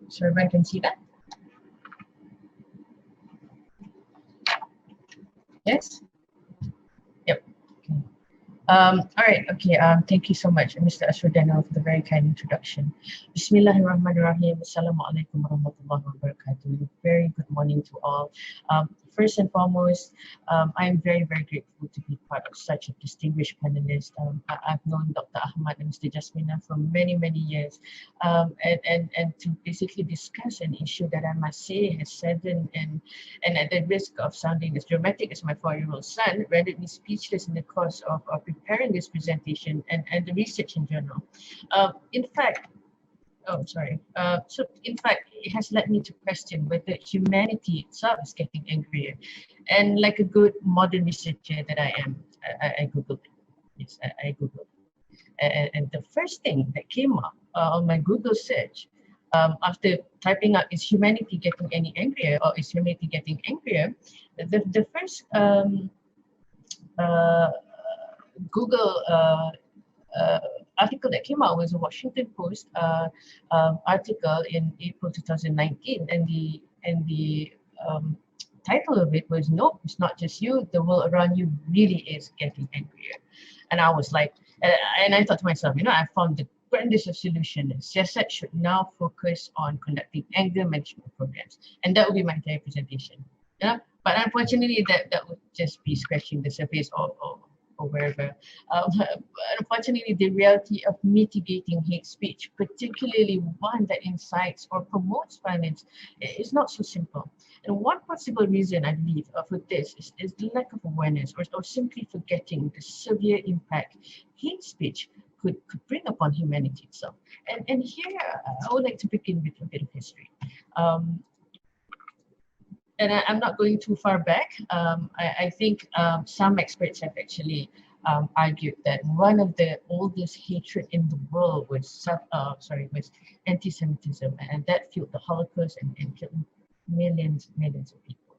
So everyone can see that? Yes? Yep. Okay. All right, okay, thank you so much, Mr. Asrodano, for the very kind introduction. Bismillahirrahmanirrahim. Assalamu alaikum warahmatullahi wabarakatuh. Very good morning to all. First and foremost, I'm very, very grateful to be part of such a distinguished panelist. I've known Dr. Ahmad and Mr. Jasmine for many, many years, and to basically discuss an issue that I must say has saddened and at the risk of sounding as dramatic as my 4-year-old son, rendered me speechless in the course of preparing this presentation and the research in general. In fact, it has led me to question whether humanity itself is getting angrier. And like a good modern researcher that I am, I Googled it. Yes, I Googled it. And the first thing that came up on my Google search after typing out, is humanity getting any angrier, or is humanity getting angrier? The first Google article that came out was a Washington Post article in April 2019, and the title of it was, "No, it's not just you, the world around you really is getting angrier." And I was like, and I thought to myself, I found the grandest solution. SEARCCT should now focus on conducting anger management programs, and that would be my entire presentation. But unfortunately, that would just be scratching the surface or wherever. Unfortunately, the reality of mitigating hate speech, particularly one that incites or promotes violence, is not so simple. And one possible reason, I believe, for this is the lack of awareness, or simply forgetting the severe impact hate speech could bring upon humanity itself. And here, I would like to begin with a bit of history. And I'm not going too far back. I think some experts have actually argued that one of the oldest hatred in the world was anti-Semitism, and that fueled the Holocaust and killed millions of people.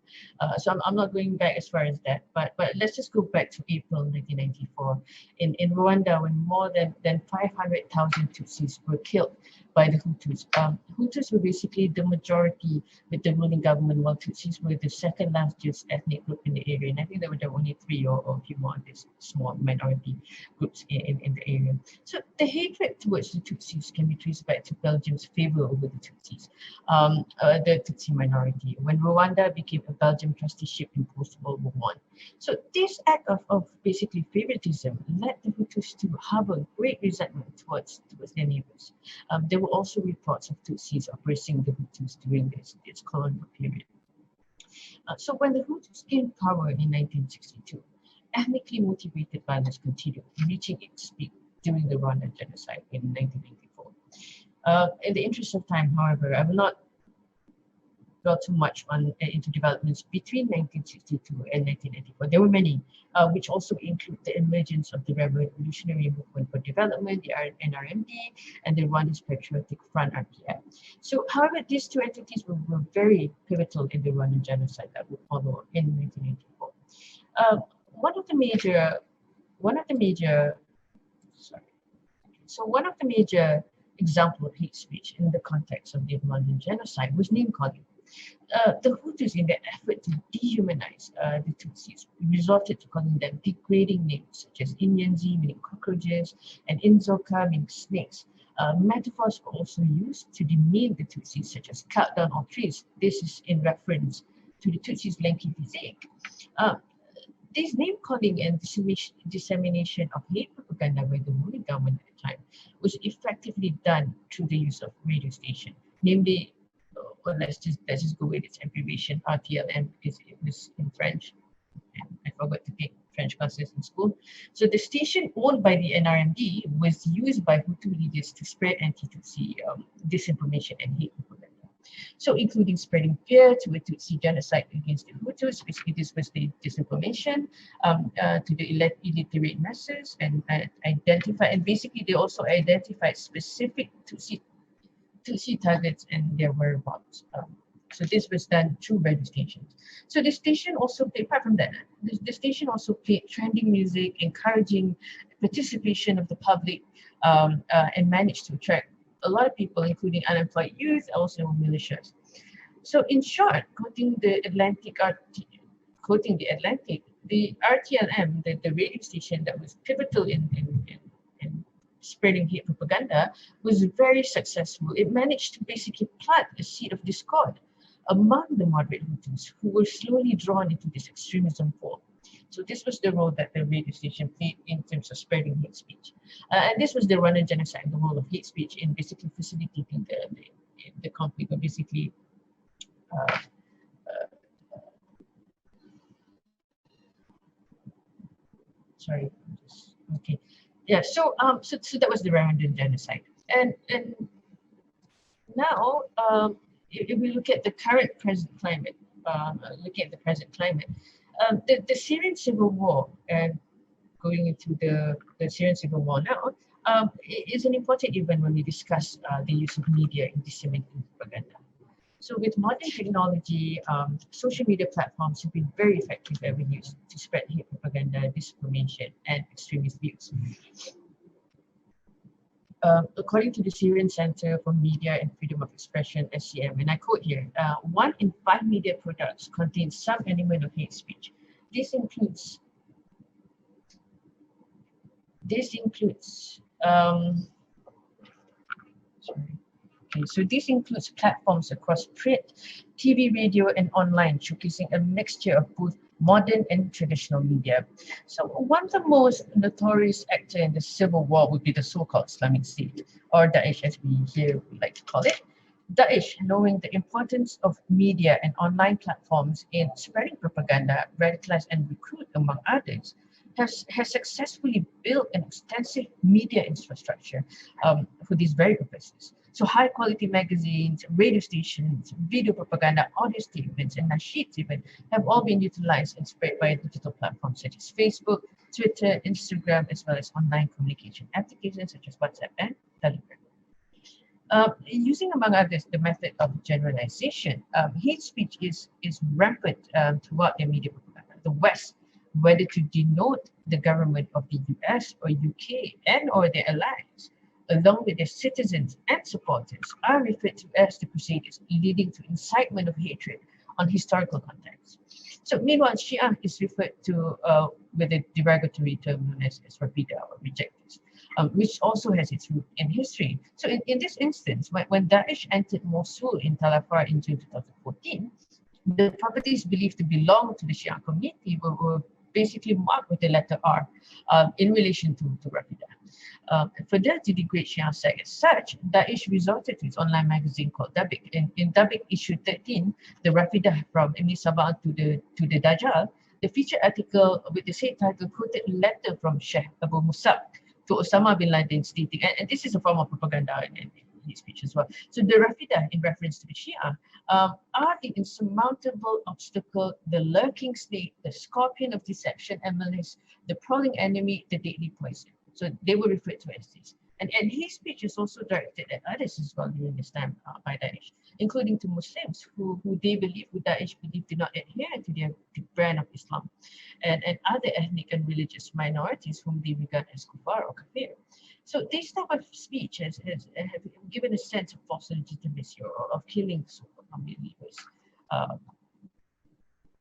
So I'm not going back as far as that, but let's just go back to April 1994 in Rwanda, when more than 500,000 Tutsis were killed by the Hutus. Hutus were basically the majority with the ruling government, while Tutsis were the second largest ethnic group in the area. And I think there were only three or a few more of these small minority groups in the area. So the hatred towards the Tutsis can be traced back to Belgium's favor over the Tutsis, the Tutsi minority, when Rwanda became a Belgian trusteeship in post-World War I. So this act of basically favoritism led the Hutus to harbor great resentment towards their neighbors. There were also reports of Tutsis oppressing the Hutus during this colonial period. So when the Hutus gained power in 1962, ethnically motivated violence continued, reaching its peak during the Rwandan genocide in 1994. In the interest of time, however, I will not go too much into developments between 1962 and 1994. There were many, which also include the emergence of the Revolutionary Movement for Development, the NRMD, and the Rwanda's Patriotic Front, RPF. So, however, these two entities were very pivotal in the Rwandan genocide that would follow in 1994. One of the major examples of hate speech in the context of the Rwandan genocide was name calling. The Hutus, in their effort to dehumanize the Tutsis, resorted to calling them degrading names such as Inyanzi, meaning cockroaches, and Inzoka, meaning snakes. Metaphors were also used to demean the Tutsis, such as cut down all trees. This is in reference to the Tutsis' lanky physique. This name calling and dissemination of hate propaganda by the ruling government at the time was effectively done through the use of radio station, namely, let's just go with its abbreviation, RTLM, because it was in French. And I forgot to take French classes in school. So the station owned by the NRMD was used by Hutu leaders to spread anti-Tutsi disinformation and hate propaganda. So including spreading fear to a Tutsi genocide against the Hutus. Basically, this was the disinformation to the illiterate masses, and basically they also identified specific Tutsi targets and their whereabouts. So this was done through radio stations. So the station also played, apart from that, the station also played trending music, encouraging participation of the public, and managed to attract a lot of people, including unemployed youth, also militias. So in short, quoting the Atlantic, the RTLM, the radio station that was pivotal in spreading hate propaganda, was very successful. It managed to basically plant a seed of discord among the moderate Hutus who were slowly drawn into this extremism fold. So this was the role that the radio station played in terms of spreading hate speech. And this was the Rwandan genocide, the role of hate speech in basically facilitating the conflict, or basically uh, sorry, okay. Yeah, so that was the Rwandan genocide. And now, if we look at the present climate, looking at the present climate, the Syrian civil war, and going into the Syrian civil war now, is an important event when we discuss the use of media in disseminating propaganda. So with modern technology, social media platforms have been very effective avenues to spread hate propaganda, disinformation, and extremist views. According to the Syrian Center for Media and Freedom of Expression, SCM, and I quote here, 1 in 5 media products contains some element of hate speech. This includes this includes platforms across print, TV, radio, and online, showcasing a mixture of both modern and traditional media. So one of the most notorious actor in the civil war would be the so-called Islamic State, or Daesh as we here would like to call it. Daesh, knowing the importance of media and online platforms in spreading propaganda, radicalize and recruit, among others, has successfully built an extensive media infrastructure for these very purposes. So high quality magazines, radio stations, video propaganda, audio statements, and nasheeds even have all been utilized and spread by digital platforms such as Facebook, Twitter, Instagram, as well as online communication applications such as WhatsApp and Telegram. Using, among others, the method of generalization, hate speech is rampant throughout the media propaganda. The West, whether to denote the government of the US or UK and or their allies, along with their citizens and supporters, are referred to as the Crusaders, leading to incitement of hatred on historical context. So meanwhile, Shia is referred to with a derogatory term known as Rafida or rejectors, which also has its root in history. So in this instance, when Daesh entered Mosul in Tal Afar in June 2014, the properties believed to belong to the Shia community were basically marked with the letter R in relation to Rafida. Further to degrade Shia sect as such, Daesh resorted to its online magazine called Dabik. In Dabik issue 13, the Rafida from Ibn Sabah to the Dajjal, the featured article with the same title quoted a letter from Sheikh Abu Musab to Osama bin Laden stating, and this is a form of propaganda and hate speech as well. So the Rafida, in reference to the Shia, are the insurmountable obstacle, the lurking snake, the scorpion of deception and malice, the prowling enemy, the deadly poison. So they were referred to as this. And hate speech is also directed at others as well during this time by Daesh, including to Muslims who Daesh believed did not adhere to their brand of Islam, and other ethnic and religious minorities whom they regard as kuffar or kafir. So this type of speech have given a sense of false legitimacy or of killing so-called unbelievers.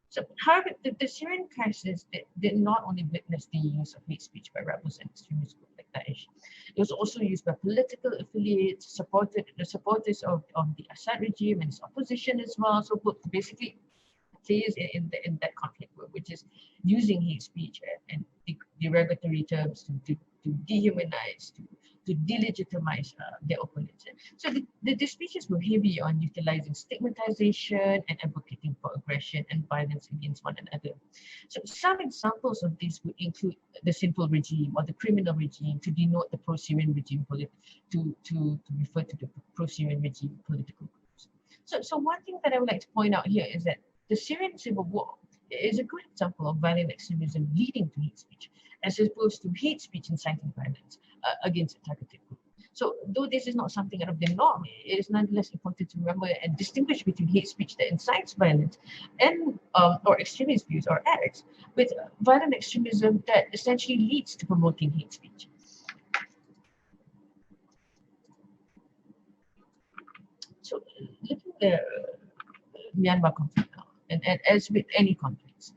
So, however, the Syrian crisis did not only witness the use of hate speech by rebels and extremists like Daesh. It was also used by political affiliates, the supporters of the Assad regime and its opposition as well. So, basically, players in that conflict, which is using hate speech and derogatory terms to dehumanize, to delegitimize their opponents. So the speeches were heavy on utilizing stigmatization and advocating for aggression and violence against one another. So some examples of this would include the sinful regime or the criminal regime to denote the pro-Syrian regime, to refer to the pro-Syrian regime political groups. So one thing that I would like to point out here is that the Syrian civil war is a good example of violent extremism leading to hate speech, as opposed to hate speech inciting violence against a targeted group. So though this is not something out of the norm, it is nonetheless important to remember and distinguish between hate speech that incites violence and or extremist views or acts with violent extremism that essentially leads to promoting hate speech. So looking at the Myanmar conflict now, and as with any conflicts,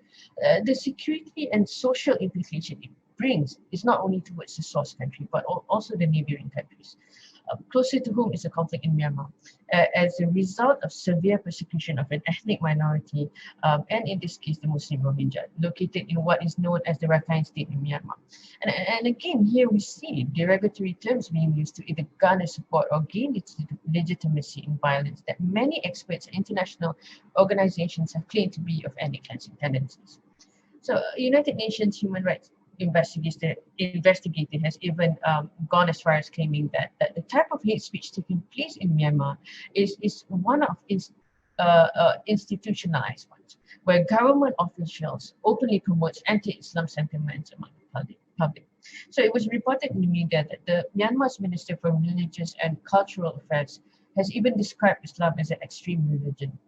the security and social implication it brings is not only towards the source country, but also the neighboring countries. Closer to home is the conflict in Myanmar. As a result of severe persecution of an ethnic minority, and in this case, the Muslim Rohingya, located in what is known as the Rakhine State in Myanmar. And again, here we see derogatory terms being used to either garner support or gain its legitimacy in violence that many experts and international organizations have claimed to be of ethnic cleansing tendencies. So, United Nations Human Rights investigator has even gone as far as claiming that the type of hate speech taking place in Myanmar is one of institutionalized ones, where government officials openly promotes anti-Islam sentiments among the public. So it was reported in the media that the Myanmar's Minister for Religious and Cultural Affairs has even described Islam as an extreme religion.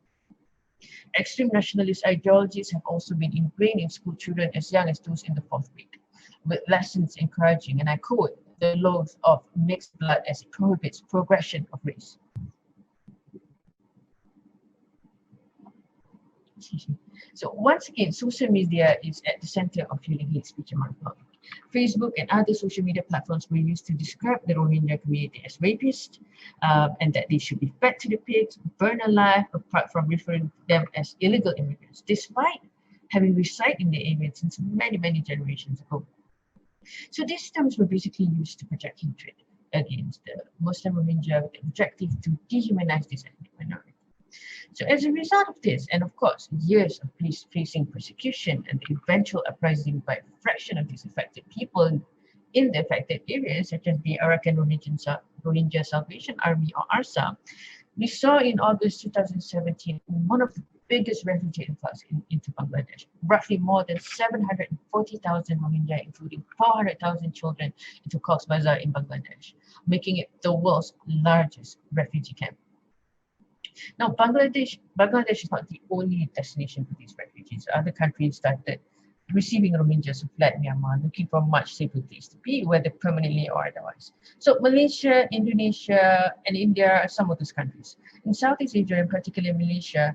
Extreme nationalist ideologies have also been ingrained in school children as young as those in the fourth grade, with lessons encouraging, and I quote, the loath of mixed blood as it prohibits progression of race. So once again, social media is at the center of fueling hate speech among the public. Facebook and other social media platforms were used to describe the Rohingya community as rapist, and that they should be fed to the pigs, burned alive, apart from referring to them as illegal immigrants, despite having resided in the area since many, many generations ago. So these terms were basically used to project hatred against the Muslim Rohingya with the objective to dehumanize this ethnic minority. So as a result of this, and of course, years of facing persecution and the eventual uprising by a fraction of these affected people in the affected areas, such as the Arakan Rohingya Salvation Army or ARSA, we saw in August 2017 one of the biggest refugee influx into Bangladesh. Roughly more than 740,000 Rohingya, including 400,000 children, into Cox's Bazar in Bangladesh, making it the world's largest refugee camp. Now, Bangladesh is not the only destination for these refugees. Other countries started receiving Rohingyas who fled Myanmar, looking for a much safer place to be, whether permanently or otherwise. So Malaysia, Indonesia, and India are some of those countries. In Southeast Asia, and particularly Malaysia,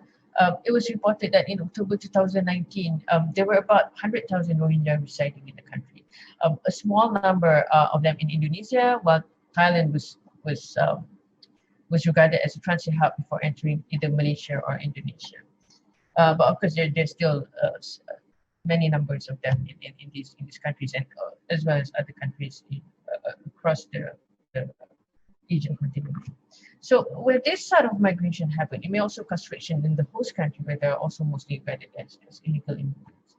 it was reported that in October 2019, there were about 100,000 Rohingya residing in the country. A small number of them in Indonesia, while Thailand was regarded as a transit hub before entering either Malaysia or Indonesia. But of course, there's still many numbers of them in these countries, and as well as other countries across the Asian continent. So where this sort of migration happened, it may also cause friction in the host country, where they are also mostly regarded as illegal immigrants.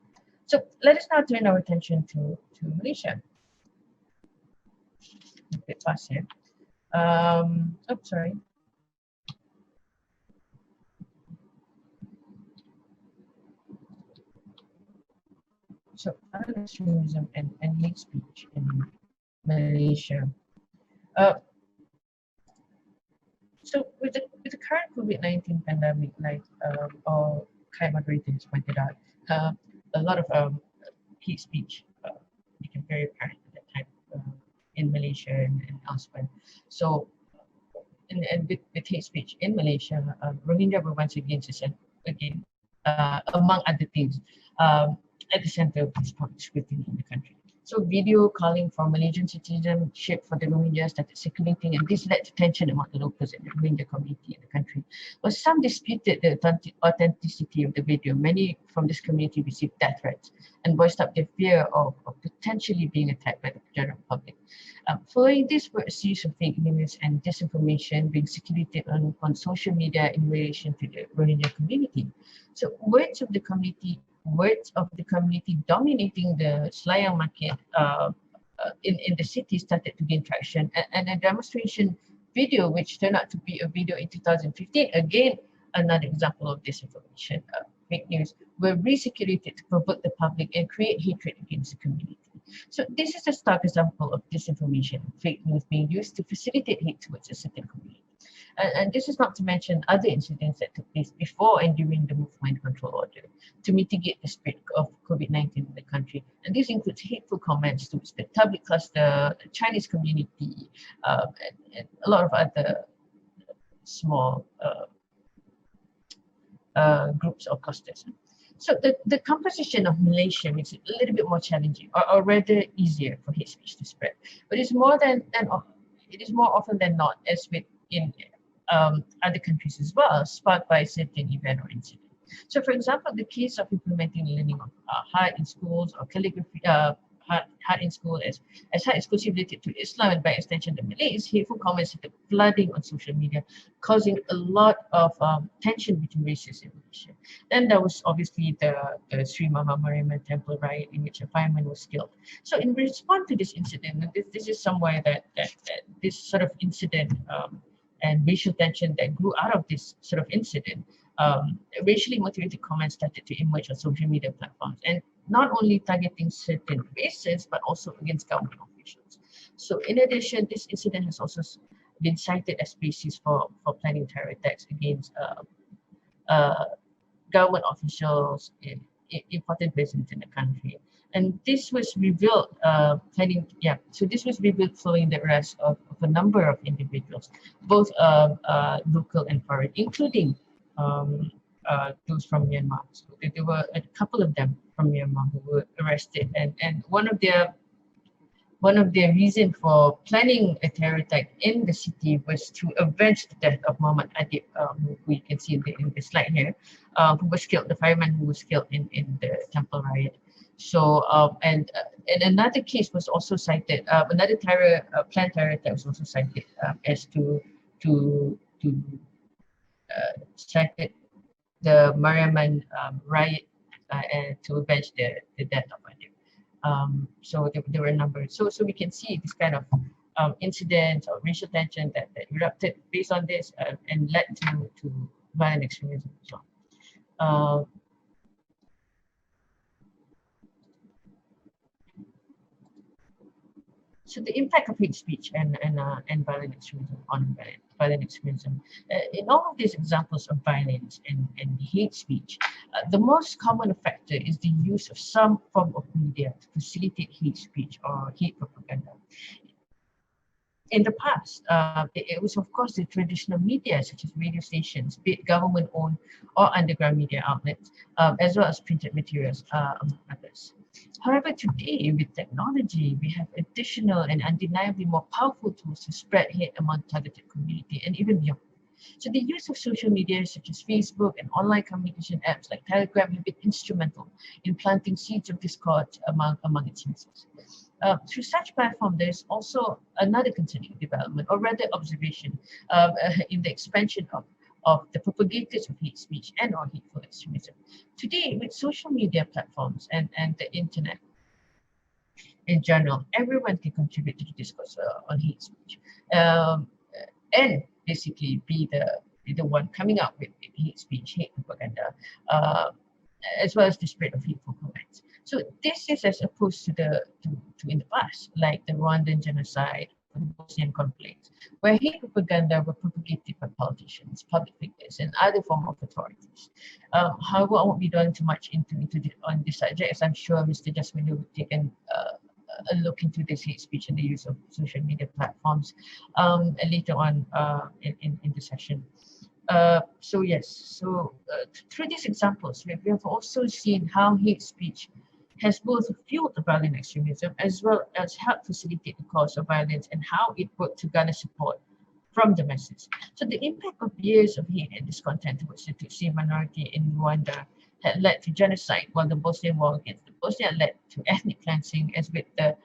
So let us now turn our attention to Malaysia. A bit fast here. Sorry. So, extremism and hate speech in Malaysia. So with the current COVID-19 pandemic, like our kind moderator has pointed out, a lot of hate speech became very apparent at that time in Malaysia and elsewhere. So, and with hate speech in Malaysia, Rohingya were once again among other things, at the center of this public scrutiny in the country. So video calling for Malaysian citizenship for the Rohingya started circulating, and this led to tension among the locals and the Rohingya community in the country. But some disputed the authenticity of the video. Many from this community received death threats and voiced up their fear of potentially being attacked by the general public. Following this were a series of fake news and disinformation being circulated on social media in relation to the Rohingya community. So words of the community dominating the Selayang market in the city started to gain traction, and a demonstration video which turned out to be a video in 2015, again another example of disinformation, fake news, were recirculated to provoke the public and create hatred against the community. So this is a stark example of disinformation, fake news being used to facilitate hate towards a certain community. And this is not to mention other incidents that took place before and during the movement control order to mitigate the spread of COVID-19 in the country. And this includes hateful comments towards the Tabligh cluster, the Chinese community, and a lot of other small groups or clusters. So the composition of militia makes it a little bit more challenging, or rather easier for hate speech to spread. But it's more it is more often than not, as with in other countries as well, sparked by a certain event or incident. So, for example, the case of implementing learning of art in schools or calligraphy, art in school as art exclusively related to Islam and by extension the Malays, hateful comments started flooding on social media, causing a lot of tension between races in Malaysia. Then there was obviously the Sri Mama Mariamman Temple riot in which a fireman was killed. So in response to this incident, this is somewhere that this sort of incident and racial tension that grew out of this sort of incident, racially motivated comments started to emerge on social media platforms, and not only targeting certain races, but also against government officials. So in addition, this incident has also been cited as basis for planning terror attacks against government officials in important places in the country. And this was revealed this was revealed following the arrest of a number of individuals, both local and foreign, including those from Myanmar. So there were a couple of them from Myanmar who were arrested, and one of their reason for planning a terror attack in the city was to avenge the death of Muhammad Adib, who you can see in the slide here, who was killed, the fireman who was killed in the temple riot. So and another case was also cited, another planned terror attack was also cited as to cited the Mariamman riot and to avenge the death of Adib. So there were a number. So we can see this kind of incidents or racial tension that erupted based on this and led to violent extremism as well. So the impact of hate speech and violent extremism on violent extremism. In all of these examples of violence and hate speech, the most common factor is the use of some form of media to facilitate hate speech or hate propaganda. In the past, it was of course the traditional media such as radio stations, be it government-owned or underground media outlets, as well as printed materials, among others. However, today with technology, we have additional and undeniably more powerful tools to spread hate among targeted community and even beyond. So the use of social media such as Facebook and online communication apps like Telegram have been instrumental in planting seeds of discord among its users. Through such platform, there is also another concerning development, or rather observation, in the expansion of the propagators of hate speech and or hateful extremism. Today, with social media platforms and the internet in general, everyone can contribute to the discourse on hate speech, and basically be the one coming up with hate speech, hate propaganda, as well as the spread of hateful comments. So this is as opposed to in the past, like the Rwandan genocide, the Bosnian conflict, where hate propaganda were propagated by politicians, public figures, and other form of authorities. However, I won't be going too much on this subject, as I'm sure Mr. Jasmine will take a look into this hate speech and the use of social media platforms later on in the session. Through these examples, we have also seen how hate speech has both fueled the violent extremism as well as helped facilitate the cause of violence, and how it worked to garner support from the masses. So the impact of years of hate and discontent towards the Tutsi minority in Rwanda had led to genocide, while the Bosnian War against the Bosnian led to ethnic cleansing, as with the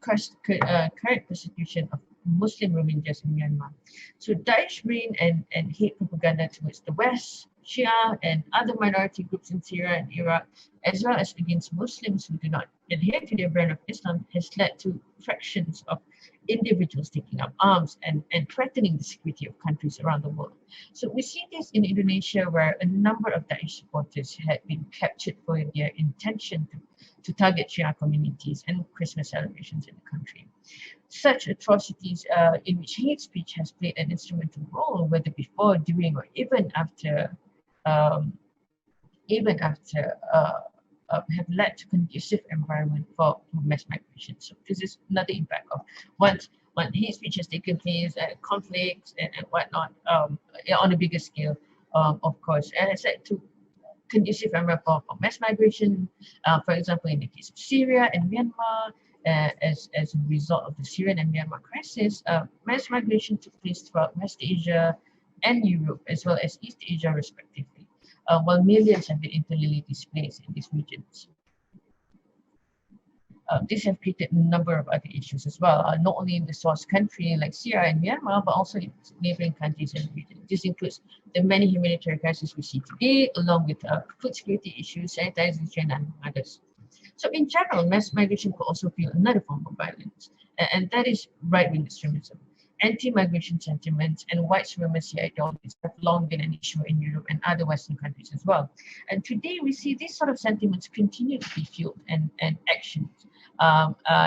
current persecution of Muslim Rohingyas in Myanmar. So Daesh reign and hate propaganda towards the West, Shia and other minority groups in Syria and Iraq, as well as against Muslims who do not adhere to their brand of Islam, has led to fractions of individuals taking up arms and threatening the security of countries around the world. So we see this in Indonesia, where a number of Daesh supporters had been captured for their intention to target Shia communities and Christmas celebrations in the country. Such atrocities in which hate speech has played an instrumental role, whether before, during, or even after have led to conducive environment for mass migration. So this is another impact of once But hate speech has taken place, conflicts and whatnot, on a bigger scale, of course, and it's like to conducive environment for mass migration, for example, in the case of Syria and Myanmar. As a result of the Syrian and Myanmar crisis, mass migration took place throughout West Asia and Europe, as well as East Asia, respectively, while millions have been internally displaced in these regions. This has created a number of other issues as well, not only in the source country like Syria and Myanmar, but also in neighboring countries and regions. This includes the many humanitarian crises we see today, along with food security issues, sanitization, and others. So in general, mass migration could also be another form of violence, and that is right-wing extremism. Anti-migration sentiments and white supremacy ideologies have long been an issue in Europe and other Western countries as well. And today we see these sort of sentiments continue to be fueled and actions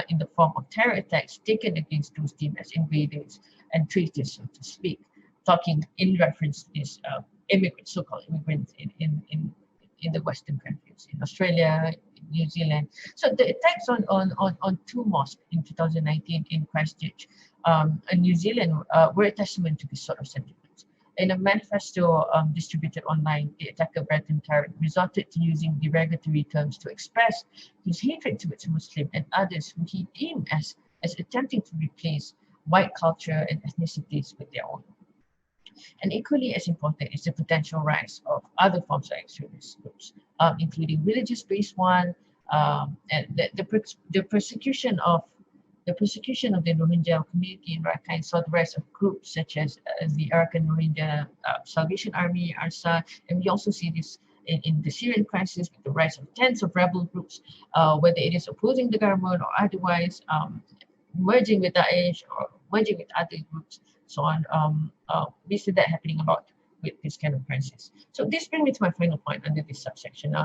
in the form of terror attacks taken against those deemed as invaders and traitors, so to speak, talking in reference to these immigrants, so-called immigrants in the Western countries, in Australia, in New Zealand. So the attacks on two mosques in 2019 in Christchurch, in New Zealand, were a testament to this sort of sentiments. In a manifesto distributed online, the attacker Brenton Tarrant resorted to using derogatory terms to express his hatred towards Muslims and others who he deemed as attempting to replace white culture and ethnicities with their own. And equally as important is the potential rise of other forms of extremist groups, including religious-based one, and the persecution of the Rohingya community in Rakhine saw the rise of groups such as the Arakan Rohingya Salvation Army, ARSA, and we also see this in the Syrian crisis with the rise of tens of rebel groups, whether it is opposing the government or otherwise, merging with Daesh or merging with other groups, so on. We see that happening a lot with this kind of crisis. So this brings me to my final point under this subsection.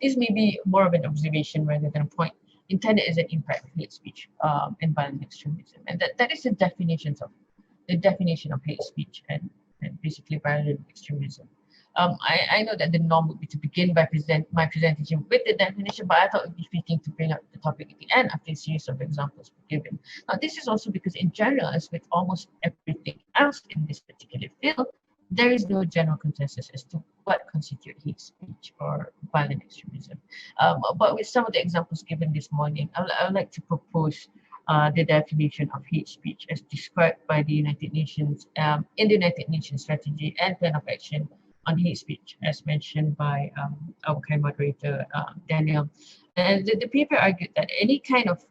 This may be more of an observation rather than a point intended as an impact of hate speech and violent extremism, and that is the definition of hate speech and basically violent extremism. I know that the norm would be to begin by my presentation with the definition, but I thought it would be fitting to bring up the topic at the end after a series of examples given. Now, this is also because in general, as with almost everything else in this particular field, there is no general consensus as to what constitutes hate speech or violent extremism. But with some of the examples given this morning, I would like to propose the definition of hate speech as described by the United Nations in the United Nations Strategy and Plan of Action on Hate Speech, as mentioned by our kind moderator, Daniel. And the paper argued that any kind of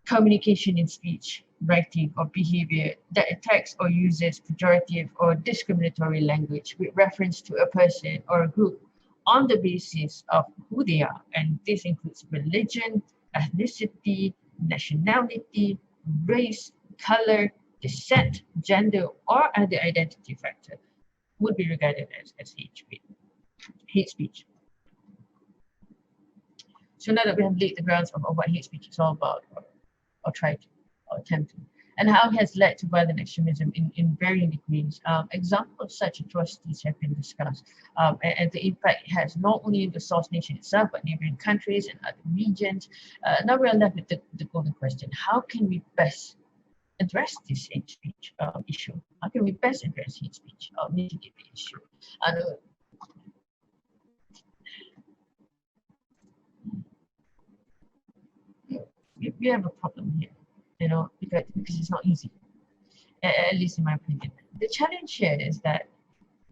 communication in speech, writing, or behavior that attacks or uses pejorative or discriminatory language with reference to a person or a group on the basis of who they are, and this includes religion, ethnicity, nationality, race, color, descent, gender, or other identity factor, would be regarded as hate speech. So now that we have laid the grounds of what hate speech is all about, or try to, or attempt to, and how it has led to violent extremism in varying degrees, examples of such atrocities have been discussed, and the impact it has not only in the source nation itself, but neighboring countries and other regions. Now we're left with the golden question: how can we best address this hate speech issue? How can we best address hate speech or mitigate the issue? And we have a problem here, because it's not easy, at least in my opinion. The challenge here is that,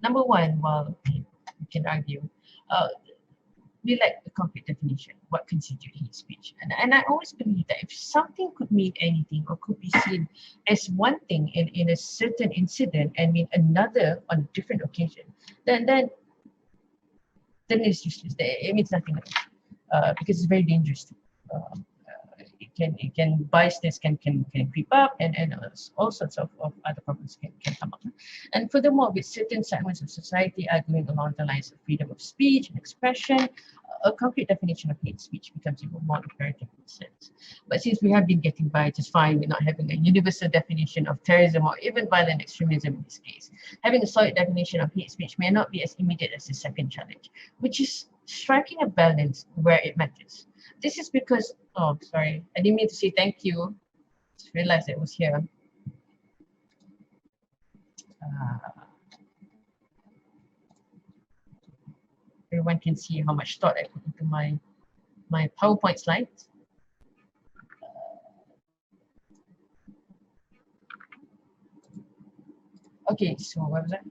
number one, while we can argue, we lack a concrete definition what constitutes hate speech. And I always believe that if something could mean anything or could be seen as one thing in a certain incident and mean another on a different occasion, then it's useless. It means nothing at all, because it's very dangerous. Biasness can creep up, and all sorts of other problems can come up. And furthermore, with certain segments of society arguing along the lines of freedom of speech and expression, a concrete definition of hate speech becomes even more imperative in a sense. But since we have been getting by just fine with not having a universal definition of terrorism or even violent extremism in this case, having a solid definition of hate speech may not be as immediate as the second challenge, which is striking a balance where it matters. This is because, oh, sorry, I didn't mean to say thank you. Just realized it was here. Uh, Everyone can see how much thought I put into my PowerPoint slides. Okay, so what was that?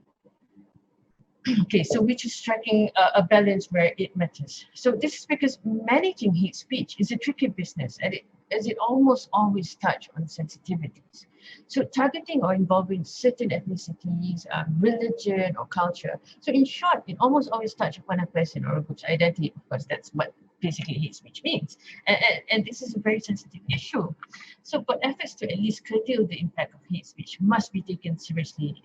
Okay, so which is striking a balance where it matters. So this is because managing hate speech is a tricky business, and as it almost always touch on sensitivities. So targeting or involving certain ethnicities, religion or culture. So in short, it almost always touch upon a person or a group's identity, because that's what basically hate speech means. And this is a very sensitive issue. So but efforts to at least curtail the impact of hate speech must be taken seriously.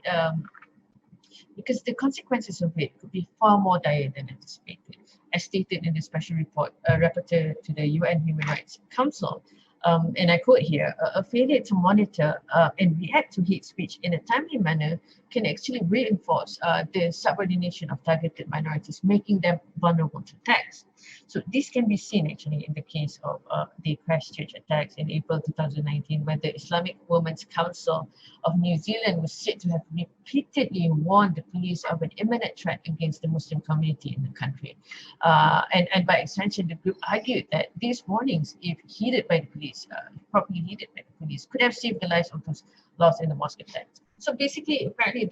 Because the consequences of it could be far more dire than anticipated. As stated in the special report, a rapporteur to the UN Human Rights Council, and I quote here, a failure to monitor and react to hate speech in a timely manner can actually reinforce the subordination of targeted minorities, making them vulnerable to attacks. So this can be seen actually in the case of the Christchurch attacks in April 2019, where the Islamic Women's Council of New Zealand was said to have repeatedly warned the police of an imminent threat against the Muslim community in the country. And by extension, the group argued that these warnings, if heeded by the police, properly heeded by the police, could have saved the lives of those lost in the mosque attacks. So basically, apparently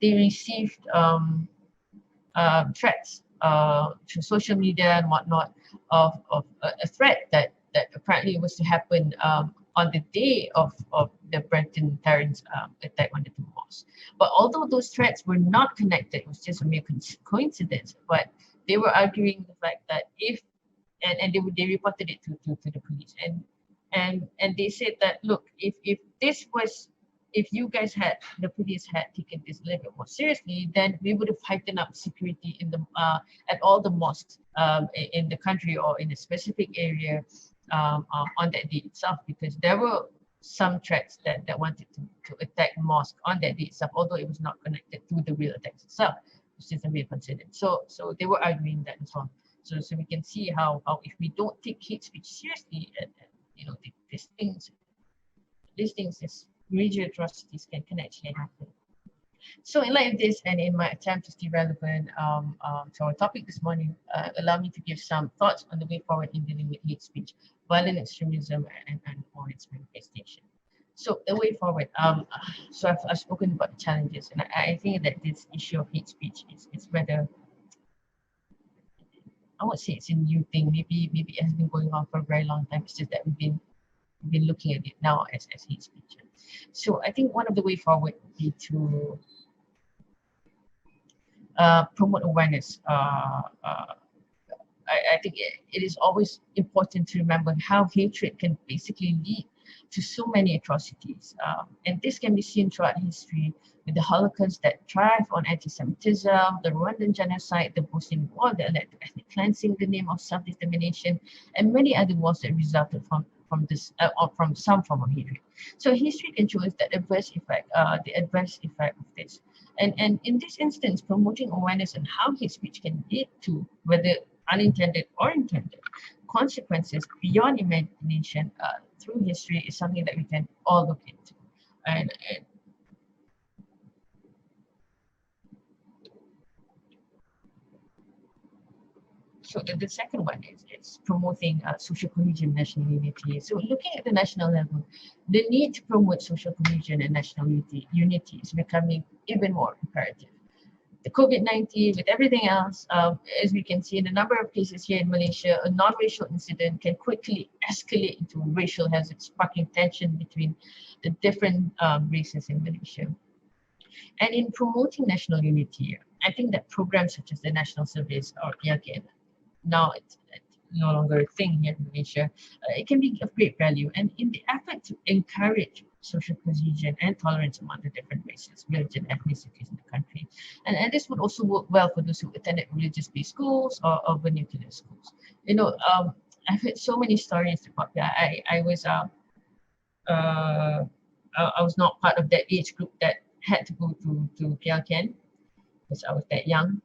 they received threats through social media and whatnot of a threat that apparently was to happen on the day of the Brenton Tarrant's attack on the two mosques. But although those threats were not connected, it was just a mere coincidence. But they were arguing the fact that they reported it to the police, and they said that, look, if you guys the police had taken this a little bit more seriously, then we would have heightened up security in the at all the mosques in the country or in a specific area on that day itself, because there were some threats that wanted to attack mosque on that day itself, although it was not connected to the real attacks itself, which is a real considered. So they were arguing that as well. So we can see how if we don't take hate speech seriously, these things, these major atrocities can actually happen. So in light of this, and in my attempt to stay relevant to our topic this morning, allow me to give some thoughts on the way forward in dealing with hate speech, violent extremism, and all its manifestation. So the way forward, so I've spoken about the challenges, and I think that this issue of hate speech is rather, I would say it's a new thing. Maybe it has been going on for a very long time. It's just that we've been looking at it now as hate speech. So I think one of the way forward would be to promote awareness. I think it is always important to remember how hatred can basically lead to so many atrocities. And this can be seen throughout history with the Holocaust that thrived on anti-Semitism, the Rwandan genocide, the Bosnian War that led to ethnic cleansing in the name of self-determination, and many other wars that resulted from some form of hatred. So history can show us that the adverse effect of this. And in this instance, promoting awareness on how hate speech can lead to, whether unintended or intended, consequences beyond imagination through history is something that we can all look into. And so the second one is promoting social cohesion, national unity. So looking at the national level, the need to promote social cohesion and national unity is becoming even more imperative. The COVID-19, with everything else, as we can see in a number of cases here in Malaysia, a non-racial incident can quickly escalate into racial hazard, sparking tension between the different races in Malaysia. And in promoting national unity, I think that programs such as the National Service or PRKN, now it's no longer a thing here in Malaysia, it can be of great value. And in the effort to encourage social cohesion and tolerance among the different races, religion, ethnicities in the country. And this would also work well for those who attended religious-based schools or vernacular schools. I've heard so many stories about that. I was not part of that age group that had to go to PLCAN because I was that young.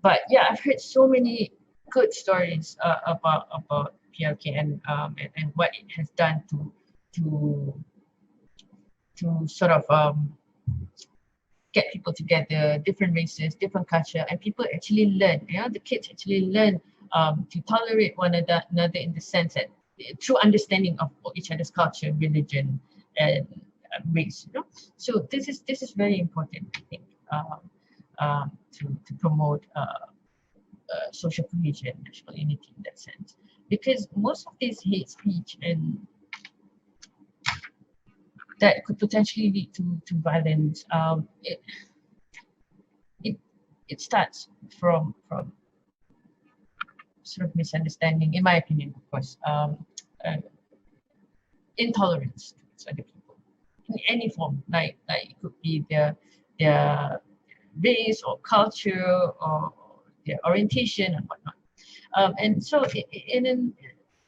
But yeah, I've heard so many good stories about PRK and what it has done to sort of get people together, different races, different culture, and people actually learn. The kids actually learn to tolerate one another in the sense that through understanding of each other's culture, religion, and race. So this is very important, I think, to promote social cohesion, national unity in that sense, because most of this hate speech and that could potentially lead to violence. It starts from sort of misunderstanding, in my opinion, of course, intolerance towards other people in any form, like it could be their race or culture or their orientation and whatnot. And so in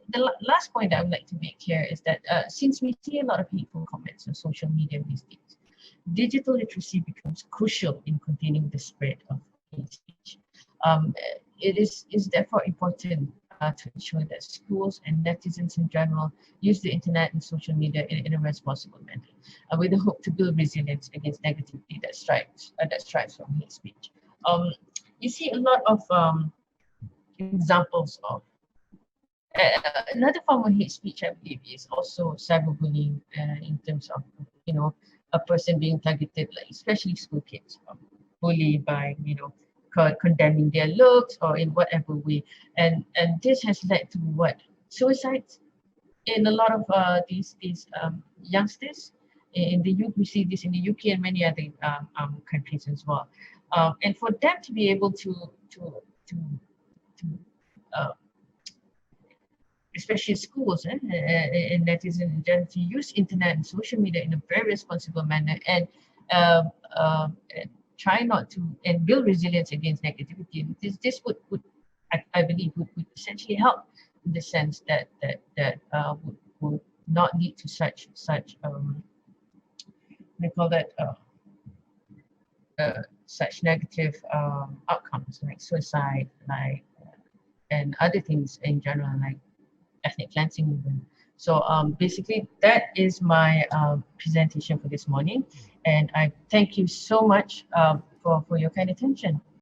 the last point that I would like to make here is that since we see a lot of hateful comments on social media these days, digital literacy becomes crucial in containing the spread of hate speech. It is therefore important to ensure that schools and netizens in general use the internet and social media in a responsible manner, with the hope to build resilience against negativity that strikes from hate speech. You see a lot of examples of another form of hate speech, I believe, is also cyberbullying, in terms of a person being targeted, like especially school kids, bullied by condemning their looks or in whatever way, and this has led to what, suicides in a lot of these youngsters in the youth. We see this in the UK and many other countries as well, and for them to be able to especially schools and netizens in general, to use internet and social media in a very responsible manner and try not to and build resilience against negativity. This would I believe would essentially help in the sense that would not lead to such we call that such negative outcomes like suicide, like and other things in general, like ethnic cleansing movement. So basically that is my presentation for this morning, and I thank you so much for your kind attention.